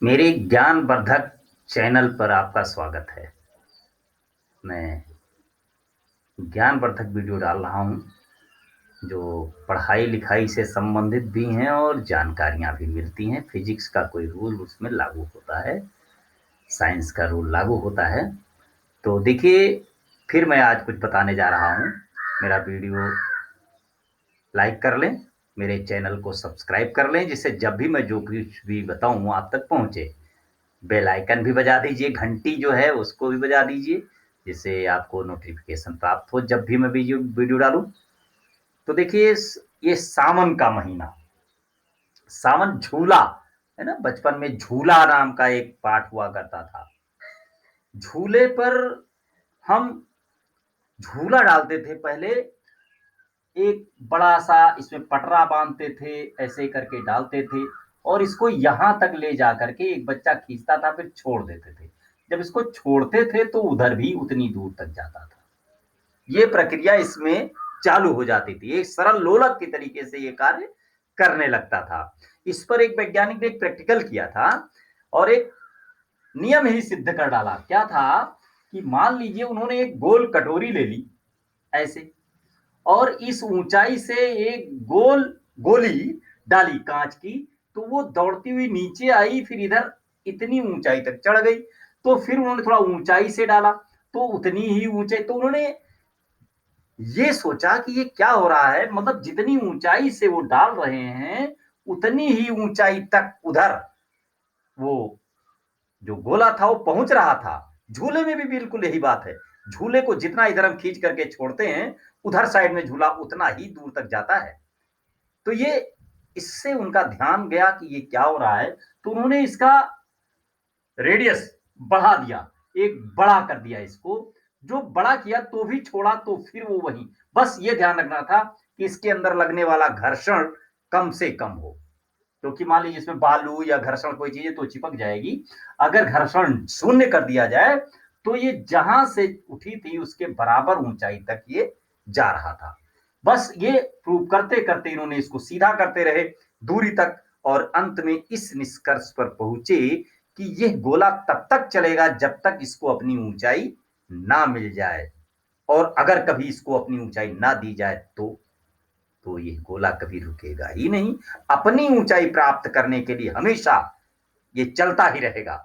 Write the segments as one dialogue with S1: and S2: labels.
S1: मेरे ज्ञानवर्धक चैनल पर आपका स्वागत है। मैं ज्ञानवर्धक वीडियो डाल रहा हूँ, जो पढ़ाई-लिखाई से संबंधित भी हैं और जानकारियाँ भी मिलती हैं। फिज़िक्स का कोई रूल उसमें लागू होता है, साइंस का रूल लागू होता है। तो देखिए, फिर मैं आज कुछ बताने जा रहा हूँ। मेरा वीडियो लाइक कर लें, मेरे चैनल को सब्सक्राइब कर लें, जिससे जब भी मैं जो कुछ भी बताऊँ आप तक पहुँचे। बेल आइकन भी बजा दीजिए, घंटी जो है उसको भी बजा दीजिए, जिससे आपको नोटिफ़िकेशन प्राप्त हो जब भी मैं वीडियो वीडियो डालूँ। तो देखिए ये सावन का महीना, सावन झूला, है ना? बचपन में झूला नाम का एक पाठ हुआ करता था। झूले पर हम झूला डालते थे पहले, एक बड़ा-सा इसमें पटरा बाँधते थे, ऐसे करके डालते थे और इसको यहाँ तक ले जाकर के एक बच्चा खींचता था, फिर छोड़ देते थे। जब इसको छोड़ते थे तो उधर भी उतनी दूर तक जाता था। ये प्रक्रिया इसमें चालू हो जाती थी। एक सरल लोलक के तरीके से ये कार्य करने लगता था। इस पर एक वैज्ञानिक ने एक प्रैक्टिकल किया था और एक नियम ही सिद्ध कर डाला। क्या था कि मान लीजिए उन्होंने एक गोल कटोरी ले ली, ऐसे, और इस ऊंचाई से एक गोल गोली डाली कांच की, तो वो दौड़ती हुई नीचे आई, फिर इधर इतनी ऊंचाई तक चढ़ गई। तो फिर उन्होंने थोड़ा ऊंचाई से डाला, तो उतनी ही ऊंचाई, तो उन्होंने ये सोचा कि ये क्या हो रहा है, मतलब जितनी ऊंचाई से वो डाल रहे हैं उतनी ही ऊंचाई तक उधर वो जो गोला था वो पहुंच रहा था। झूले में भी बिल्कुल यही बात है। झूले को जितना इधर हम खींच करके छोड़ते हैं, उधर साइड में झूला उतना ही दूर तक जाता है। तो ये इससे उनका ध्यान गया कि ये क्या हो रहा है, तो उन्होंने इसका रेडियस बढ़ा दिया, एक बड़ा कर दिया इसको। जो बड़ा किया तो भी छोड़ा, तो फिर वो वही, बस ये ध्यान रखना था कि इसके अंदर लगने वाला घर्षण कम से कम हो, क्योंकि मान लीजिए इसमें बालू या घर्षण कोई चीज है तो चिपक जाएगी। अगर घर्षण शून्य कर दिया जाए तो ये जहां से उठी थी उसके बराबर ऊंचाई तक ये जा रहा था। बस ये प्रूव करते करते इन्होंने इसको सीधा करते रहे दूरी तक, और अंत में इस निष्कर्ष पर पहुंचे कि यह गोला तब तक चलेगा जब तक इसको अपनी ऊंचाई ना मिल जाए, और अगर कभी इसको अपनी ऊंचाई ना दी जाए तो ये गोला कभी रुकेगा ही नहीं। अपनी ऊंचाई प्राप्त करने के लिए हमेशा ये चलता ही रहेगा।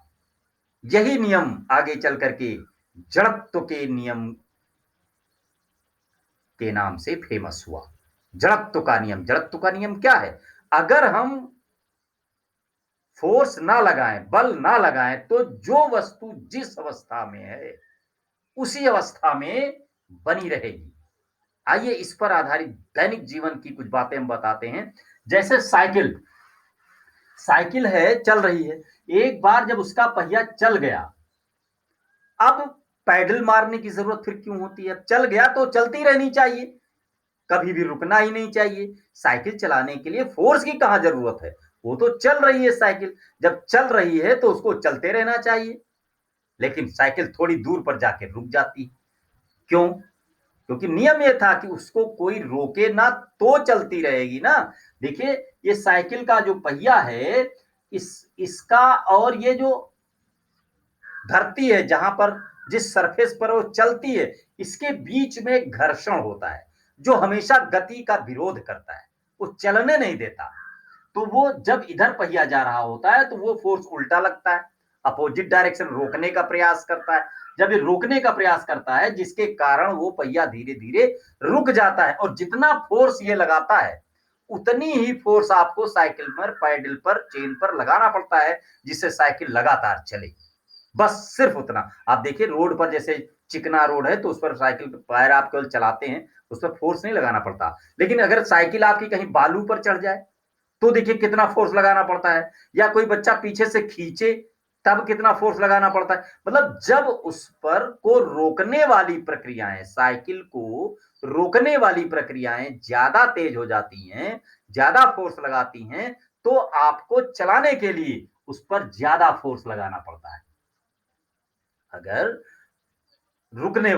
S1: यही नियम आगे चल करके जड़त्व के नियम के नाम से फेमस हुआ। जड़त्व का नियम क्या है? अगर हम फोर्स ना लगाएं, बल ना लगाएं, तो जो वस्तु जिस अवस्था में है उसी अवस्था में बनी रहेगी। आइए इस पर आधारित दैनिक जीवन की कुछ बातें हम बताते हैं। जैसे साइकिल, साइकिल है, चल रही है, एक बार जब उसका पहिया चल गया, अब पैडल मारने की जरूरत फिर क्यों होती है? चल गया तो चलती रहनी चाहिए, कभी भी रुकना ही नहीं चाहिए। साइकिल चलाने के लिए फोर्स की कहां जरूरत है? वो तो चल रही है साइकिल, जब चल रही है तो उसको चलते रहना चाहिए। लेकिन साइकिल थोड़ी दूर पर जाके रुक जाती है, क्यों? क्योंकि नियम ये था कि उसको कोई रोके ना तो चलती रहेगी ना। देखिए, ये साइकिल का जो पहिया है, इसका और ये जो धरती है जहां पर जिस सरफेस पर वो चलती है, इसके बीच में एक घर्षण होता है जो हमेशा गति का विरोध करता है, वो चलने नहीं देता। तो वो जब इधर पहिया जा रहा होता है तो वो फोर्स उल्टा लगता है, अपोजिट डायरेक्शन रोकने का प्रयास करता है। जब ये रोकने का प्रयास करता है जिसके कारण वो पहिया धीरे धीरे रुक जाता है, और जितना फोर्स ये लगाता है उतनी ही फोर्स आपको साइकिल पर, पैडल पर, चेन पर लगाना पड़ता है, जिससे साइकिल लगातार चले। बस सिर्फ उतना। आप देखिए रोड पर, जैसे चिकना रोड है तो उस पर साइकिल पैर आप केवल चलाते हैं, उस पर फोर्स नहीं लगाना पड़ता। लेकिन अगर साइकिल आपकी कहीं बालू पर चढ़ जाए तो देखिए कितना फोर्स लगाना पड़ता है, या कोई बच्चा पीछे से खींचे तब कितना फोर्स लगाना पड़ता है। मतलब जब उस पर को रोकने वाली प्रक्रियाएं, साइकिल को रोकने वाली प्रक्रियाएं ज्यादा तेज हो जाती हैं, ज्यादा फोर्स लगाती हैं, तो आपको चलाने के लिए उस पर ज्यादा फोर्स लगाना पड़ता है। अगर रोकने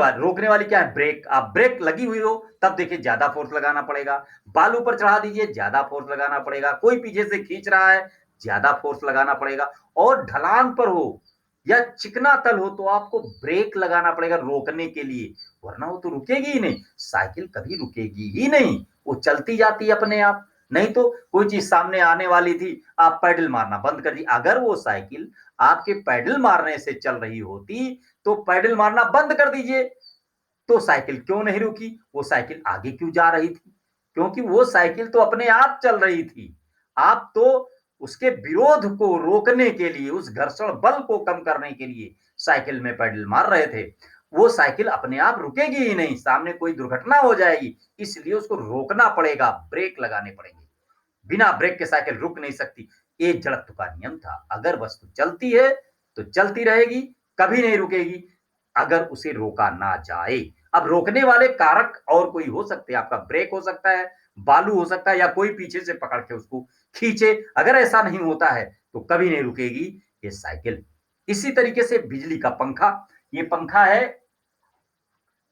S1: वाली क्या है? ब्रेक। आप ब्रेक लगी हुई हो तब देखिए ज्यादा फोर्स लगाना पड़ेगा। बालू पर चढ़ा दीजिए, ज्यादा फोर्स लगाना पड़ेगा। कोई पीछे से खींच रहा है ज्यादा फोर्स लगाना पड़ेगा, और ढलान पर हो या चिकना तल हो तो आपको ब्रेक लगाना पड़ेगा रोकने के लिए, वरना वो तो रुकेगी ही नहीं। साइकिल कभी रुकेगी ही नहीं, वो चलती जाती है अपने आप। नहीं तो कोई चीज सामने आने वाली थी, आप पैडल मारना बंद कर दी, अगर वो साइकिल आपके पैडल मारने से चल रही होती तो पैडल मारना बंद कर दीजिए, तो साइकिल क्यों नहीं रुकी, वो साइकिल आगे क्यों जा रही थी? क्योंकि वो साइकिल तो अपने आप चल रही थी। आप तो उसके विरोध को रोकने के लिए, उस घर्षण बल को कम करने के लिए साइकिल में पैडल मार रहे थे। वो साइकिल अपने आप रुकेगी ही नहीं, सामने कोई दुर्घटना हो जाएगी, इसलिए उसको रोकना पड़ेगा, ब्रेक लगाने पड़ेंगे। बिना ब्रेक के साइकिल रुक नहीं सकती। ये जड़त्व का नियम था। अगर वस्तु चलती है तो चलती रहेगी, कभी नहीं रुकेगी अगर उसे रोका ना जाए। अब रोकने वाले कारक और कोई हो सकते हैं, आपका ब्रेक हो सकता है, बालू हो सकता है, या कोई पीछे से पकड़ के उसको खींचे। अगर ऐसा नहीं होता है तो कभी नहीं रुकेगी ये साइकिल। इसी तरीके से बिजली का पंखा, ये पंखा है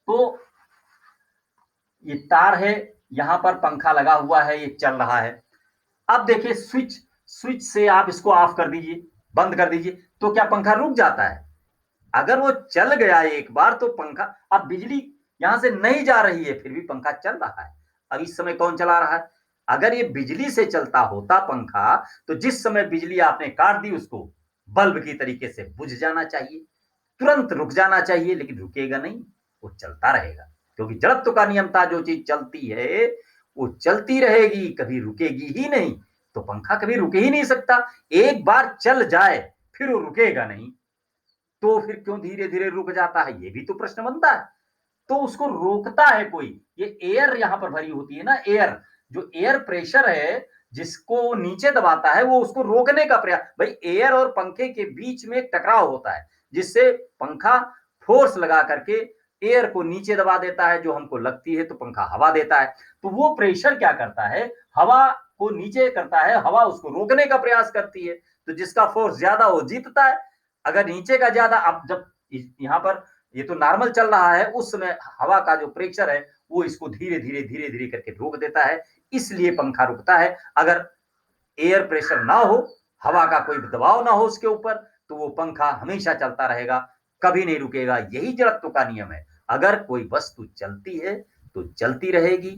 S1: तो ये तार है, यहां पर पंखा लगा हुआ है, ये चल रहा है। अब देखिए स्विच, स्विच से आप इसको ऑफ कर दीजिए, बंद कर दीजिए, तो क्या पंखा रुक जाता है? अगर वो चल गया एक बार तो पंखा, अब बिजली यहां से नहीं जा रही है फिर भी पंखा चल रहा है। अब इस समय कौन चला रहा है? अगर ये बिजली से चलता होता पंखा, तो जिस समय बिजली आपने काट दी उसको बल्ब की तरीके से बुझ जाना चाहिए, तुरंत रुक जाना चाहिए, लेकिन रुकेगा नहीं, वो चलता रहेगा। क्योंकि जड़त्व का नियम था, जो चीज चलती है वो चलती रहेगी, कभी रुकेगी ही नहीं। तो पंखा कभी रुक ही नहीं सकता। एक बार चल जाए फिर वो रुकेगा नहीं, तो फिर क्यों धीरे धीरे रुक जाता है, ये भी तो प्रश्न बनता है। तो उसको रोकता है कोई, ये एयर यहां पर भरी होती है ना, एयर, जो एयर प्रेशर है जिसको नीचे दबाता है, वो उसको रोकने का प्रयास। भाई एयर और पंखे के बीच में एक टकराव होता है, जिससे पंखा फोर्स लगा करके एयर को नीचे दबा देता है, जो हमको लगती है, तो पंखा हवा देता है। तो वो प्रेशर क्या करता है, हवा को नीचे करता है, हवा उसको रोकने का प्रयास करती है। तो जिसका फोर्स ज्यादा वो जीतता है। अगर नीचे का ज्यादा, अब जब यहाँ पर ये तो नॉर्मल चल रहा है, उस समय हवा का जो प्रेशर है वो इसको धीरे धीरे धीरे धीरे करके रोक देता है, इसलिए पंखा रुकता है। अगर एयर प्रेशर ना हो, हवा का कोई दबाव ना हो उसके ऊपर, तो वो पंखा हमेशा चलता रहेगा, कभी नहीं रुकेगा। यही जड़त्व का नियम है। अगर कोई वस्तु चलती है तो चलती रहेगी,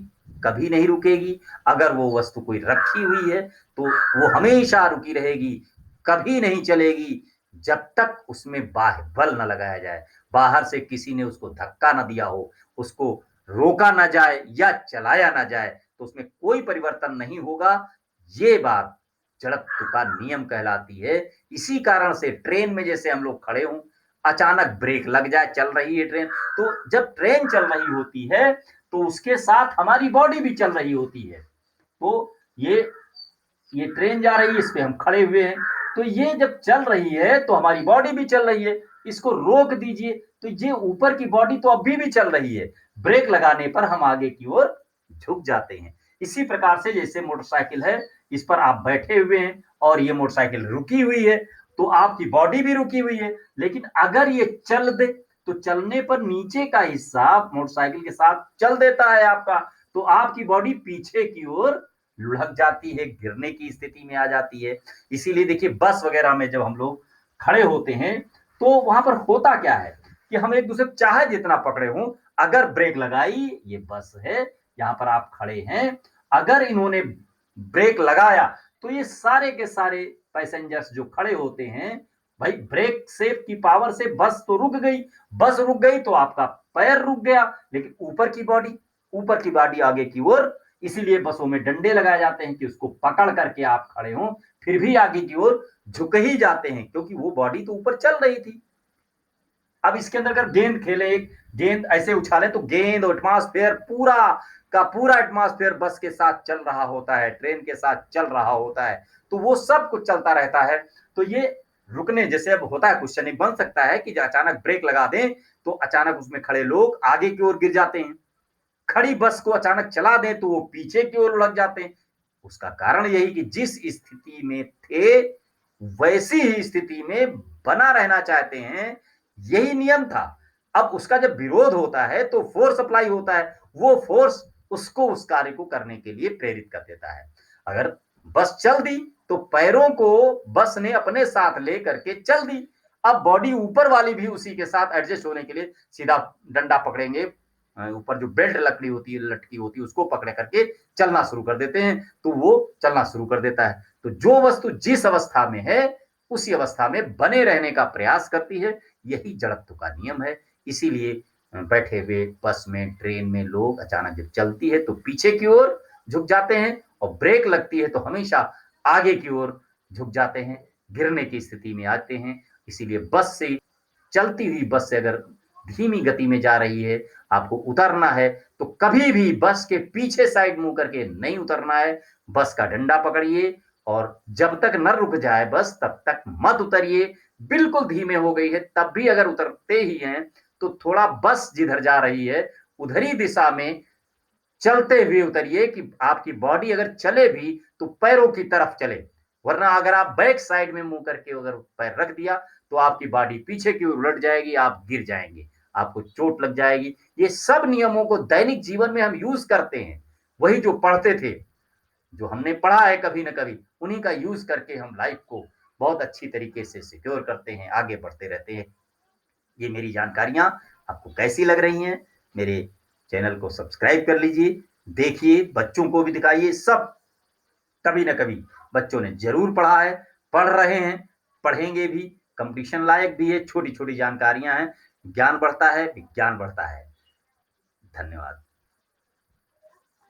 S1: कभी नहीं रुकेगी। अगर वो वस्तु कोई रखी हुई है तो वो हमेशा रुकी रहेगी, कभी नहीं चलेगी, जब तक उसमें बाह्य बल न लगाया जाए, बाहर से किसी ने उसको धक्का न दिया हो, उसको रोका ना जाए या चलाया ना जाए, तो उसमें कोई परिवर्तन नहीं होगा। ये बात जड़त्व का नियम कहलाती है। इसी कारण से ट्रेन में जैसे हम लोग खड़े हों, अचानक ब्रेक लग जाए, चल रही है ट्रेन, तो जब ट्रेन चल रही होती है तो उसके साथ हमारी बॉडी भी चल रही होती है। तो ये ट्रेन जा रही है, इस पे हम खड़े हुए हैं, तो ये जब चल रही है तो हमारी बॉडी भी चल रही है। इसको रोक दीजिए तो ये ऊपर की बॉडी तो अभी भी चल रही है, ब्रेक लगाने पर हम आगे की ओर झुक जाते हैं। इसी प्रकार से जैसे मोटरसाइकिल है, इस पर आप बैठे हुए हैं और ये मोटरसाइकिल रुकी हुई है, तो आपकी बॉडी भी रुकी हुई है। लेकिन अगर ये चल दे तो चलने पर नीचे का हिस्सा मोटरसाइकिल के साथ चल देता है आपका, तो आपकी बॉडी पीछे की ओर लुढ़क जाती है, गिरने की स्थिति में आ जाती है। इसीलिए देखिए बस वगैरह में जब हम लोग खड़े होते हैं तो वहां पर होता क्या है कि हम एक दूसरे चाहे जितना पकड़े हों, अगर ब्रेक लगाई, ये बस है, यहाँ पर आप खड़े हैं, अगर इन्होंने ब्रेक लगाया तो ये सारे के सारे पैसेंजर्स जो खड़े होते हैं, भाई ब्रेक से की पावर से बस तो रुक गई, बस रुक गई तो आपका पैर रुक गया, लेकिन ऊपर की बॉडी आगे की ओर, इसीलिए बसों में डंडे लगाए जाते हैं कि उसको पकड़ करके आप खड़े हों, फिर भी आगे की ओर झुक ही जाते हैं, क्योंकि वो बॉडी तो ऊपर चल रही थी। अब इसके अंदर अगर गेंद खेले, एक गेंद ऐसे उछाले, तो गेंद और एटमॉस्फेयर पूरा का पूरा एटमॉस्फेयर बस के साथ चल रहा होता है, ट्रेन के साथ चल रहा होता है, तो वो सब कुछ चलता रहता है। तो ये रुकने जैसे अब होता है, क्वेश्चन एक बन सकता है कि अचानक ब्रेक लगा दें तो अचानक उसमें खड़े लोग आगे की ओर गिर जाते हैं, खड़ी बस को अचानक चला दें तो वो पीछे की ओर लग जाते हैं। उसका कारण यही कि जिस स्थिति में थे वैसी ही स्थिति में बना रहना चाहते हैं, यही नियम था। अब उसका जब विरोध होता है तो फोर्स अप्लाई होता है, वो फोर्स उसको उस कार्य को करने के लिए प्रेरित कर देता है। अगर बस चल दी तो पैरों को बस ने अपने साथ ले करके चल दी। अब बॉडी ऊपर वाली भी उसी के साथ एडजस्ट होने के लिए सीधा डंडा पकड़ेंगे, ऊपर जो बेल्ट लकड़ी होती है, लटकी होती है, उसको पकड़ करके चलना शुरू कर देते हैं, तो वो चलना शुरू कर देता है। तो जो वस्तु जिस अवस्था में है उसी अवस्था में बने रहने का प्रयास करती है। यही जड़त्व का नियम है। इसीलिए बैठे हुए बस में, ट्रेन में लोग अचानक जब चलती है तो पीछे की ओर झुक जाते हैं, और ब्रेक लगती है तो हमेशा आगे की ओर झुक जाते हैं, गिरने की स्थिति में आते हैं। इसीलिए बस से, चलती हुई बस से अगर धीमी गति में जा रही है, आपको उतरना है, तो कभी भी बस के पीछे साइड मुंह करके नहीं उतरना है। बस का डंडा पकड़िए और जब तक न रुक जाए बस तब तक मत उतरिए। बिल्कुल धीमे हो गई है तब भी अगर उतरते ही हैं तो थोड़ा बस जिधर जा रही है उधरी दिशा में चलते हुए उतरिए कि आपकी बॉडी अगर चले भी तो पैरों की तरफ चले। वरना अगर आप बैक साइड में मुंह करके अगर पैर रख दिया तो आपकी बॉडी पीछे की ओर उलट जाएगी, आप गिर जाएंगे, आपको चोट लग जाएगी। ये सब नियमों को दैनिक जीवन में हम यूज करते हैं। वही जो पढ़ते थे, जो हमने पढ़ा है कभी ना कभी, उन्हीं का यूज करके हम लाइफ को बहुत अच्छी तरीके से सिक्योर करते हैं, आगे बढ़ते रहते हैं। ये मेरी जानकारियां आपको कैसी लग रही हैं? मेरे चैनल को सब्सक्राइब कर लीजिए, देखिए, बच्चों को भी दिखाइए। सब कभी ना कभी बच्चों ने जरूर पढ़ा है, पढ़ रहे हैं, पढ़ेंगे भी, कंपटीशन लायक भी है। छोटी छोटी जानकारियां हैं, ज्ञान बढ़ता है, विज्ञान बढ़ता है। धन्यवाद।